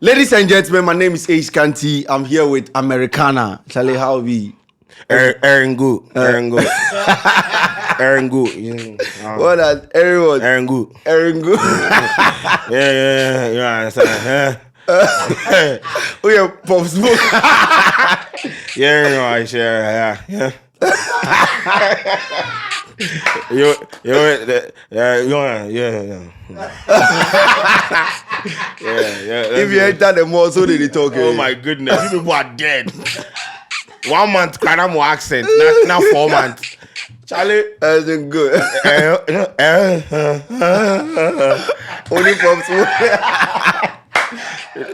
Ladies and gentlemen, my name is Ace Kanti. I'm here with Americana. Charlie, how are we? Aaron Good. Aaron Good. What that? Everyone. Aaron Good. Aaron Good. Yeah. Oh yeah, Pop Smoke. Yeah. If you enter the mall, so they talk. Oh my goodness, you people are dead. 1 month, kind of more accent. Now 4 months. Charlie, that's good. Only Pop Smoke.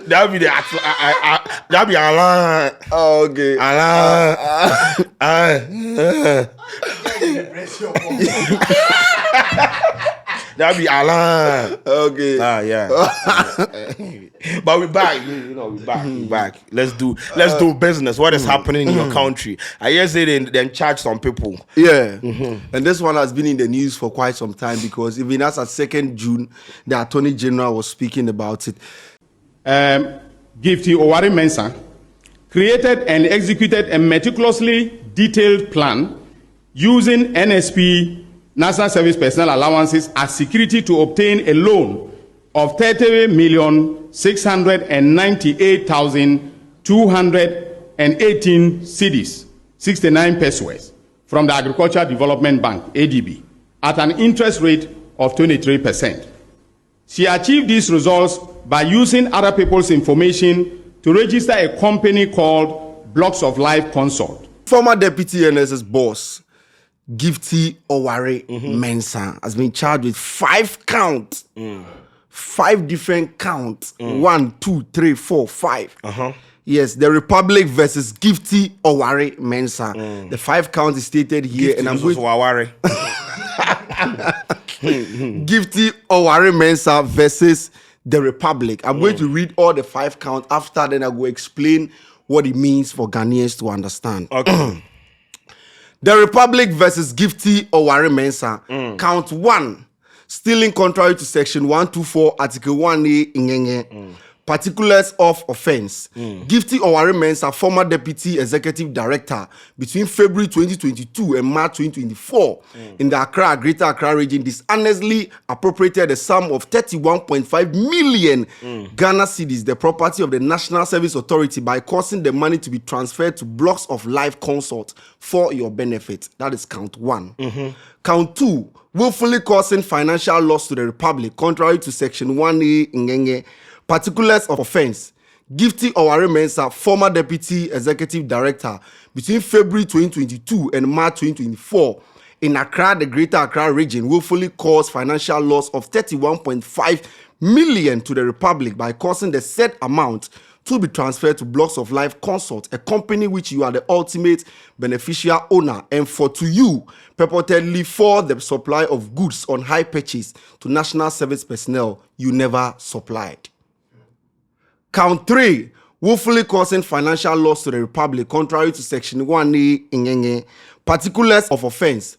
That'll be that'll be Alain. Oh, okay. Alain. That'll be Alain. Okay. Yeah. But we're back. We're back. Let's do business. What is happening in your country? I hear say they charge some people. Yeah. And this one has been in the news for quite some time because even as at 2nd June, the Attorney General was speaking about it. Gifty Owari Mensah created and executed a meticulously detailed plan using NSP, National Service Personnel Allowances, as security to obtain a loan of 30,698,218 cedis, 69 pesos, from the Agricultural Development Bank, ADB, at an interest rate of 23%. She achieved these results by using other people's information to register a company called Blocks of Life Consult. Former Deputy NSS boss, Gifty Owari Mensah, has been charged with 5 counts. 5 different counts. 1, 2, 3, 4, 5. Yes, the Republic versus Gifty Owari Mensah. The 5 counts is stated here, Gifty, and I'm going going to Owari. Gifty Owari Mensah versus the Republic. I'm going to read all the 5 counts. After then, I will explain what it means for Ghanaians to understand. Okay. The Republic versus Gifty Owari Mensah. Count 1. Stealing contrary to Section 124, Article 1A, Ingenge. Particulars of offense. Gifty Owari Mensah, former Deputy Executive Director, between February 2022 and March 2024, in the Accra, Greater Accra region, dishonestly appropriated a sum of 31.5 million Ghana cedis, the property of the National Service Authority, by causing the money to be transferred to Blocks of Life Consult for your benefit. That is count 1. Count 2. Willfully causing financial loss to the Republic, contrary to Section 1A, Ingenge. Particulars of offense. Gifty Owari Mensah, former Deputy Executive Director, between February 2022 and March 2024, in Accra, the Greater Accra region, willfully caused financial loss of 31.5 million to the Republic by causing the said amount to be transferred to Blocks of Life Consult, a company which you are the ultimate beneficial owner, and to you, purportedly for the supply of goods on high purchase to National Service personnel you never supplied. Count 3, willfully causing financial loss to the Republic, contrary to Section 1A, Ingenge. Particulars of offense.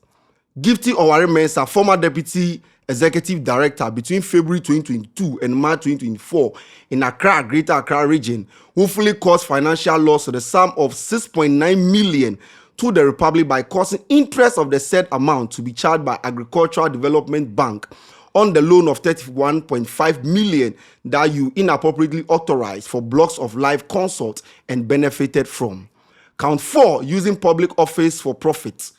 Gifty Owari Mensah, former Deputy Executive Director, between February 2022 and March 2024, in Accra, Greater Accra region, willfully caused financial loss to the sum of 6.9 million to the Republic by causing interest of the said amount to be charged by Agricultural Development Bank on the loan of 31.5 million that you inappropriately authorized for Blocks of Life Consult and benefited from. Count 4, using public office for profit.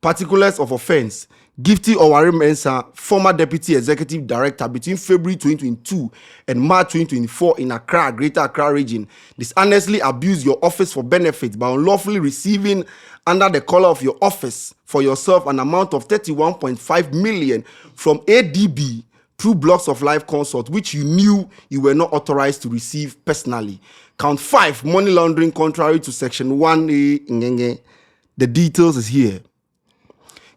Particulars of offense. Gifty Owari Mensah, former Deputy Executive Director, between February 2022 and March 2024, in Accra, Greater Accra region, dishonestly abused your office for benefit by unlawfully receiving under the color of your office for yourself an amount of 31.5 million from ADB through Blocks of Life Consult, which you knew you were not authorized to receive personally. Count 5, money laundering contrary to Section 1A, Ingenge. The details is here.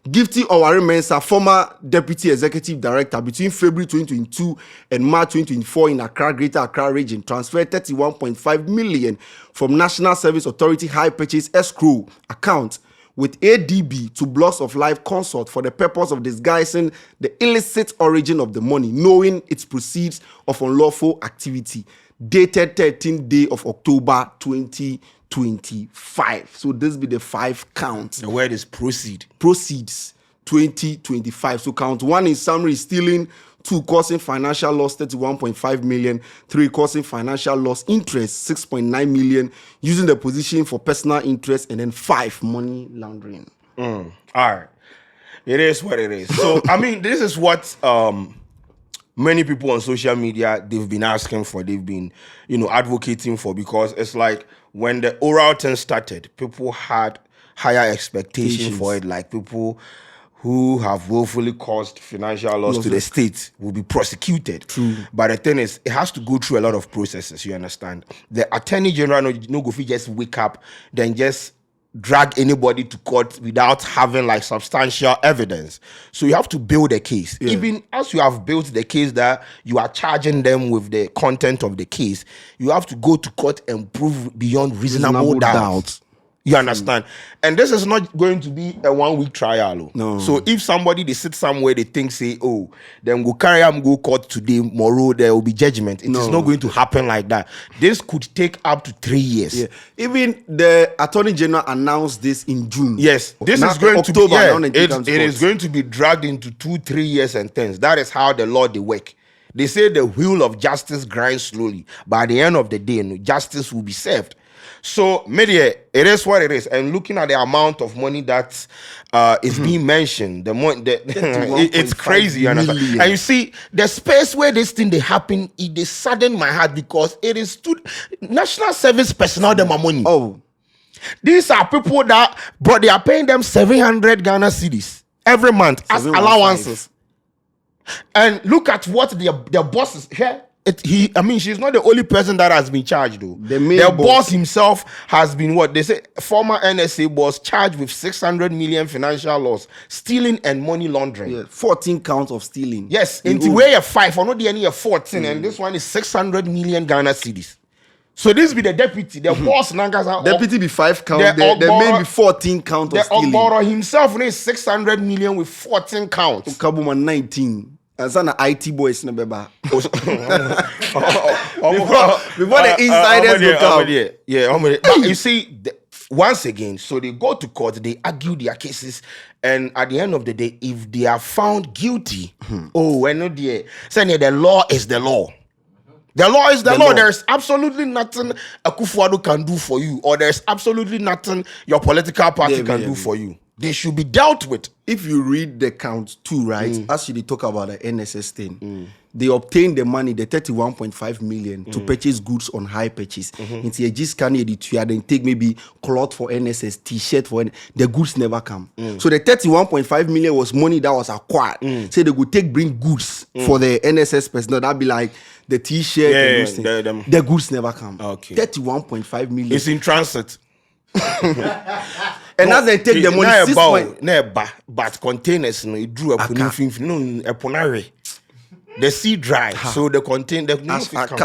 Gifty Owari Mensah, former Deputy Executive Director, between February 2022 and March 2024, in Accra, Greater Accra region, transferred 31.5 million from National Service Authority High Purchase Escrow account with ADB to Blocks of Life Consult for the purpose of disguising the illicit origin of the money, knowing its proceeds of unlawful activity. dated 13th day of October 2025. So this be the 5 counts. The word is proceed. Proceeds 2025. So count 1 in summary is stealing, 2 causing financial loss 31.5 million, 3 causing financial loss interest 6.9 million, using the position for personal interest, and then 5 money laundering. All right. It is what it is. So I mean, this is what many people on social media, they've been asking for, they've been, advocating for, because it's like when the oral thing started, people had higher expectation for it, like people who have willfully caused financial loss to the state will be prosecuted. True. But the thing is, it has to go through a lot of processes, you understand? The Attorney General no go fit just wake up, then just drag anybody to court without having like substantial evidence. So you have to build a case. Yeah. Even as you have built the case that you are charging them with the content of the case, you have to go to court and prove beyond reasonable doubt. You understand? And this is not going to be a 1-week trial. No. So if somebody, they sit somewhere, they think, say, oh, then go carry them, go court today, tomorrow, there will be judgment. It is not going to happen like that. This could take up to 3 years. Yeah. Even the Attorney General announced this in June. Yes. This Now, is going October, to be, it is going to be dragged into 2-3 years and things. That is how the law they work. They say the wheel of justice grinds slowly. By the end of the day, justice will be served. So, media, it is what it is. And looking at the amount of money that is being mentioned, the money, it's crazy. You understand? And you see, the space where this thing they happen, it saddened my heart, because it is national service personnel them are money. Oh, these are people that, but they are paying them 700 Ghana cedis every month as allowances. And look at what their bosses here. She's not the only person that has been charged, though. The boss himself has been what they say, former NSA boss, charged with 600 million financial loss, stealing and money laundering. yeah, 14 counts of stealing. Yes, into where you're 5, or not the any 14, and this one is 600 million Ghana cedis. So this be the deputy, the boss Nangaza. Deputy be 5 counts, the main be 14 counts of stealing. The Ogboro himself is 600 million with 14 counts. Kabuma 19. And some IT boys in the beba. Before the insiders go come. Yeah, but you see, once again, so they go to court, they argue their cases, and at the end of the day, if they are found guilty, the law is the law. The law is the law. There's absolutely nothing Akufo-Addo can do for you, or there's absolutely nothing your political party can do for you. They should be dealt with. If you read the count 2, right, as you talk about the NSS thing, they obtained the money, the 31.5 million, to purchase goods on high purchase. Into a scan editor, then take maybe cloth for NSS, t-shirt for the goods never come. So the 31.5 million was money that was acquired. So they could bring goods for the NSS personnel. That'd be like the t-shirt and those things. The goods never come. Okay. 31.5 million. It's in transit. And as they take the money, but containers, it drew a ponare. The sea dry, so the container.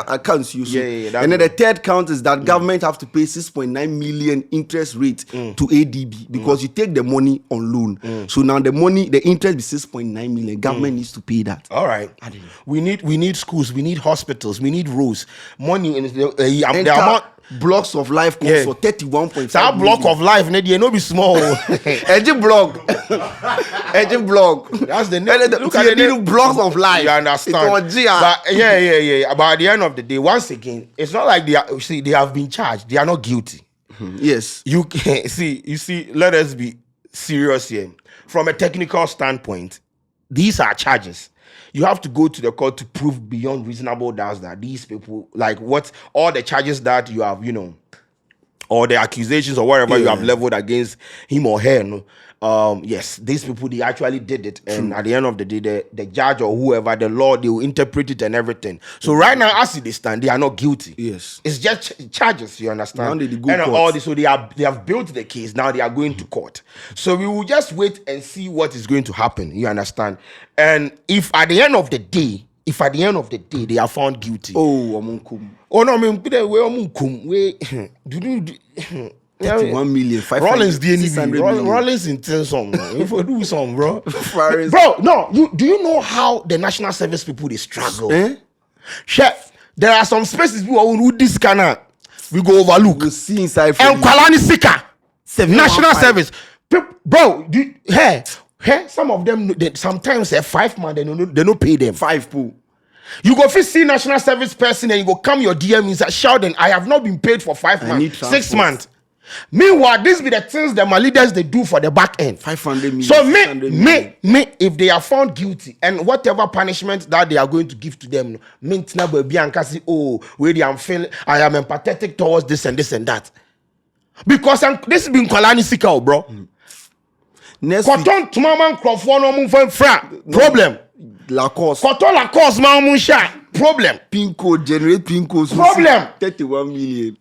Accounts use. And then the third count is that government have to pay 6.9 million interest rate to ADB, because you take the money on loan. So now the interest is 6.9 million. Government needs to pay that. All right. We need schools, we need hospitals, we need roads. Money in the amount. Blocks of life cost for 31.5 that block of life, no be small. Edgy block. That's the name. Look at the blocks of life. You understand? But yeah. But at the end of the day, once again, it's not like they have been charged. They are not guilty. Yes. You see. Let us be serious here. From a technical standpoint, these are charges. You have to go to the court to prove beyond reasonable doubts that these people, like what all the charges that you have, or the accusations or whatever you have leveled against him or her. Yes, these people, they actually did it. And at the end of the day, the judge or whoever, the law, they will interpret it and everything. So right now, as they stand, they are not guilty. Yes. It's just charges, you understand? Now they go all this, so they have built the case. Now they are going to court. So we will just wait and see what is going to happen, you understand? And if at the end of the day, they are found guilty. Oh, Amunkum. Oh, no, I mean, do 31 million, 500, Rollins DNB. Rollins intends something. If we do something, bro. Bro, no. Do you know how the national service people they struggle? Eh? Chef, there are some spaces we will this scanner we go overlook. You see inside. And Kwalani Sika, national service, bro. Some of them sometimes 5 months they no pay them 5 pool. You go see national service person and you go come your DM and say, Sheldon, I have not been paid for 5 months, 6 months. Meanwhile, these be the things that my leaders they do for the back end. 500 million. So me, if they are found guilty and whatever punishment that they are going to give to them, where I'm feeling, I am empathetic towards this and that. Because this has been Kwalani Sika, bro. Cotton to my man problem. Lacoste. Cotton Lacoste, my problem. Pinko generate Pinko. Problem. 31 million.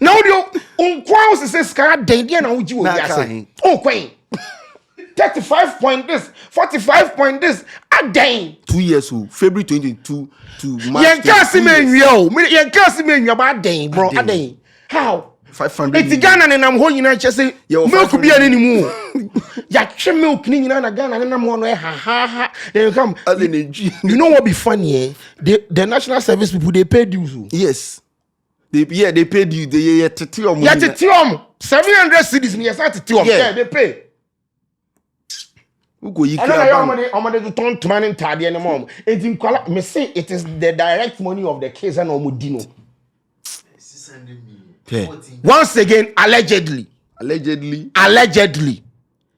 Now you unkwaus says scar day na uji wo yase. Oh queen. 35 point this, 45 point this. Again. 2 years old. February 2022 to March. Yankasi men about day, bro. Again. How? 500. It's Ghana and I'm holding na say milk be anymore. Ya trim milk ni na Ghana and I'm one ha. Then you come. You know what be funny eh? The national service people they pay dues. Yes. They paid you. They titium. 700 cities. Yes, that's titium. Yeah, they pay. Who go you? I don't know how many to turn to man in Tadi and mom. It in color. Me say it is the direct money of the case and Omudino. 600 million. Yeah. Once again, allegedly.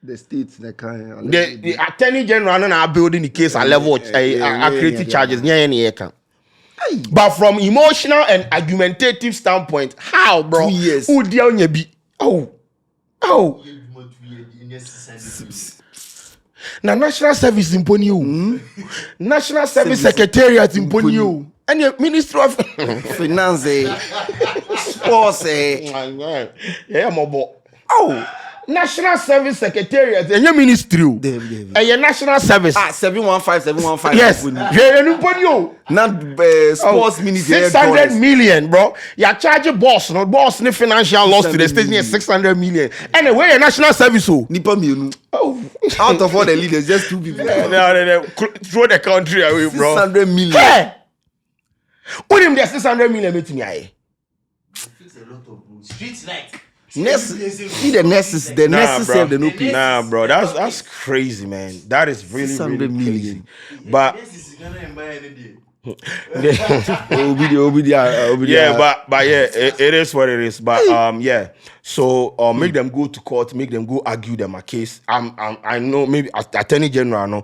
The states they can. The attorney general are building the case at level accuracy charges. But from emotional and argumentative standpoint, how, bro? 2 years. Who deal on your be? Oh. Now, national service in you. National service secretariat in you. And your ministry of finance, sports, yeah, mobile. Oh. National Service Secretariat and your ministry. And your national service. 715. Yes. Not sports ministry. 600 million, bro. You're charging boss no financial loss to the state near 600 million. Anyway, your national service. Oh. Out of all the leaders, just 2 people. No. Throw the country away, bro. 600 million. Hey! What him there 600 million meeting here? Fix a lot of street light. The nurses have the no pay. Nah, bro, that's crazy, man. That is really crazy. But it is what it is. But yeah. So make them go to court, make them go argue them a case. I know maybe Attorney General no.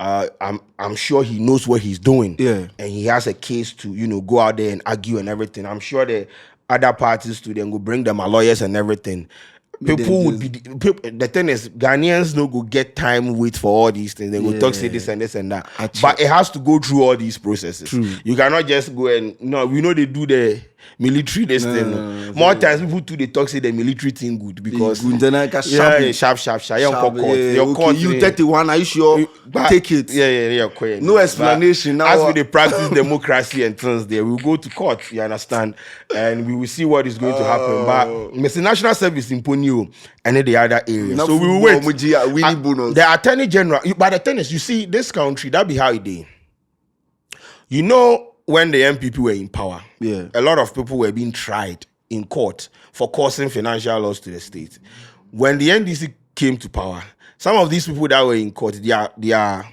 I'm sure he knows what he's doing. Yeah. And he has a case to go out there and argue and everything. I'm sure the other parties to them go bring them a lawyers and everything. People would be the thing is Ghanaians no go get time wait for all these things. They go talk say this and that. But it has to go through all these processes. True. You cannot just go and we know they do the military this thing. More times people too they talk say the military thing good because sharp. You 31, are you sure? Take it. Yeah. No explanation. Now as we they practice democracy and things there, we'll go to court, you understand? And we will see what is going to happen. But Mr. National Service in Ponyo and in the other areas. So we will wait. The Attorney General, but the thing is, you see, this country, that be how it is. You know, when the MPP were in power, a lot of people were being tried in court for causing financial loss to the state. When the NDC came to power, some of these people that were in court, their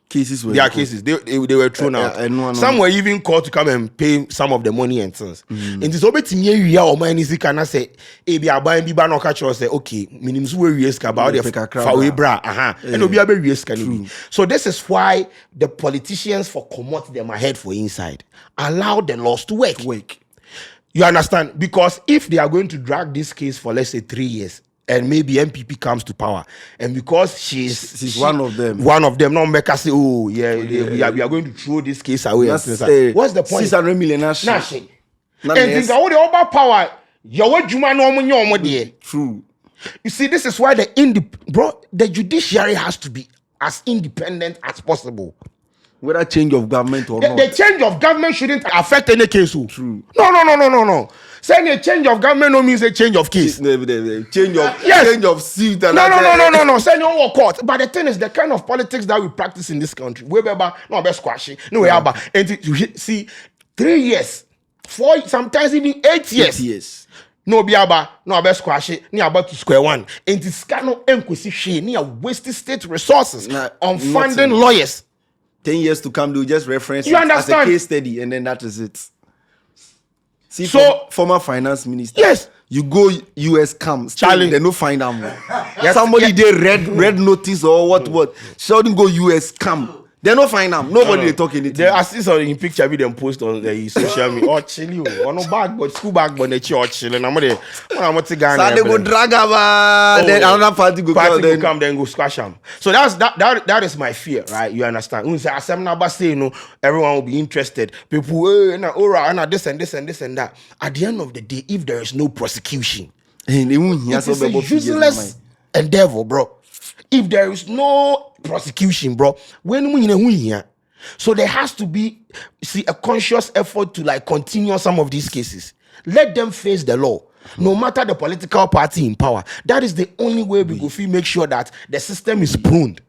cases were they were thrown out. Some were even called to come and pay some of the money and things. And this obeti me or my NDC can say, "Ebi aban bi ba no catch us say, okay, minimum we risk about the fawebra, and obi abe risk can. So this is why the politicians for commot them ahead for inside allow the laws to work. You understand? Because if they are going to drag this case for let's say 3 years. And maybe MPP comes to power, and because she's one of them, not make us say, oh yeah, we are going to throw this case away. What's the point? 600 million. And think all the over power. True. You see, this is why the judiciary has to be as independent as possible. Whether change of government or not. The change of government shouldn't affect any case. True. No. Saying a change of government no means a change of case. Change of seat. No. Saying no court. But the thing is, the kind of politics that we practice in this country, we best squashing. No, we have. And you see, 3 years 4, sometimes even 8 years. 8 years. No be aba, no about squash it, ni about to square one. And this cannot enquisition, ni wasting state resources on funding lawyers. 10 years to come, they'll just reference You it as a understand? case study, and then that is it. See, So- former finance minister. Yes. You go US come, Charlie. they no find them. Yes, Somebody yes. they red notice or what. Sheldon go US come. They no find them. Nobody they talk anything. I see some in picture with them post on the social media. Oh, chilly, oh no bag, but school bag, but they chilling. I'm to Ghana. So they go drag about. Then another party go come. Then go squash them. So that is my fear, right? You understand? When say everyone will be interested. People, this and this and this and that. At the end of the day, if there is no prosecution, it is a useless endeavor, bro. If there is no prosecution, bro, so there has to be a conscious effort to like continue some of these cases. Let them face the law, no matter the political party in power. That is the only way we go make sure that the system is pruned.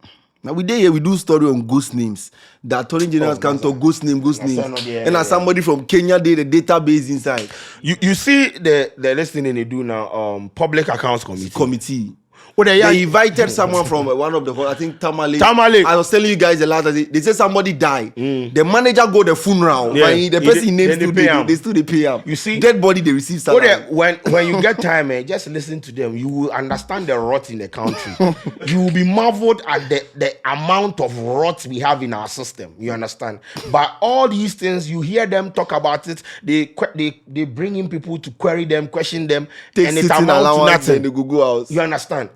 Now we do story on ghost names. The attorney general can talk ghost names. And as somebody from Kenya did the database inside. You see the listening they do now, public accounts committee. Oh, they invited someone from one of the, I think Tamale. I was telling you guys the last day. They said somebody died. The manager go the funeral. Yeah. The person names they still pay him. You see, dead body they receive salary. When you get time, just listen to them. You will understand the rot in the country. You will be marveled at the amount of rot we have in our system. You understand? But all these things, you hear them talk about it. They bring in people to query them, question them, and it amounts to nothing. They go out. You understand?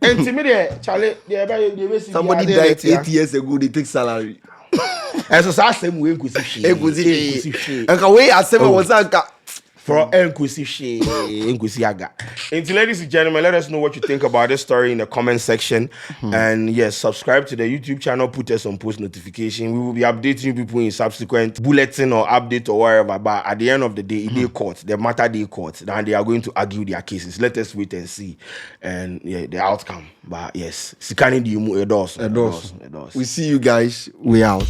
And to me, Charlie, somebody died 8 years ago. They take salary. And so same way And can we accept was that for Nkusi Aga. And ladies and gentlemen, let us know what you think about this story in the comment section. And yes, subscribe to the YouTube channel, put us on post notification. We will be updating you people in subsequent bulletin or update or wherever. But at the end of the day, they court, the matter they court, and they are going to argue their cases. Let us wait and see. And yeah, the outcome. But yes, Sikani di Edos. we see you guys. We out.